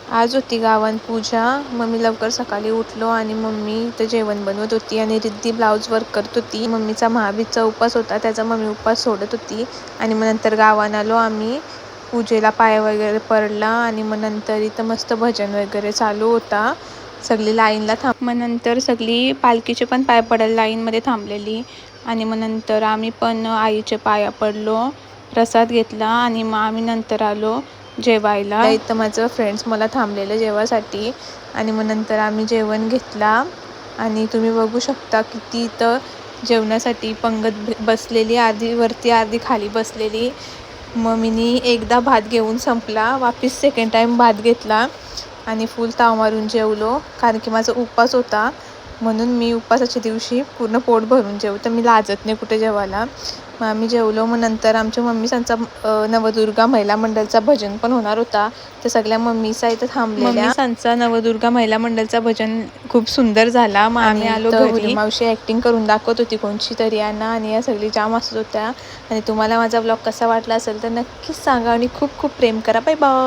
आज होती गावात पूजा. मम्मी लवकर सकाळी उठलो आणि मम्मी इथं जेवण बनवत होती आणि रिद्धी ब्लाऊज वर्क करत होती. मम्मीचा महाबीजचा उपवास होता, त्याचा मम्मी उपवास सोडत होती. आणि मग नंतर गावात आलो आम्ही. पूजेला पाय वगैरे पडला आणि मग नंतर इथं मस्त भजन वगैरे चालू होता. सगळी लाईनला मग नंतर सगळी पालखीचे पण पाय पडायला लाईनमध्ये थांबलेली. आणि मग नंतर आम्ही पण आईचे पाया पडलो, प्रसाद घेतला आणि मग आम्ही नंतर आलो जेवायला. इथं माझं फ्रेंड्स मला थांबलेलं जेवासाठी. आणि मग नंतर आम्ही जेवण घेतला आणि तुम्ही बघू शकता किती इथं जेवणासाठी पंगत बसलेली, अर्धी वरती अर्धी खाली बसलेली. मम्मीनी एकदा भात घेऊन संपला, वापिस सेकंड टाइम भात घेतला आणि फुल ताव मारून जेवलो. कारण की माझा उपवास होता, म्हणून मी उपवासाच्या दिवशी पूर्ण पोट भरून जेवते. मी लाजत नाही कुठे जेवायला. मग आम्ही जेवलो. मग नंतर आमच्या मम्मीसांचा नवदुर्गा महिला मंडळचा भजन पण होणार होता, तर सगळ्या मम्मीसा इथं थांबलेल्या. मम्मीसांचा नवदुर्गा महिला मंडळचा भजन खूप सुंदर झाला. मग आम्ही आलो घरी. मावशी ऍक्टिंग करून दाखवत होती कोणची तरी आणि या सगळी जाम असत होत्या. आणि तुम्हाला माझा ब्लॉग कसा वाटला असेल तर नक्कीच सांगा आणि खूप खूप प्रेम करा. Bye bye.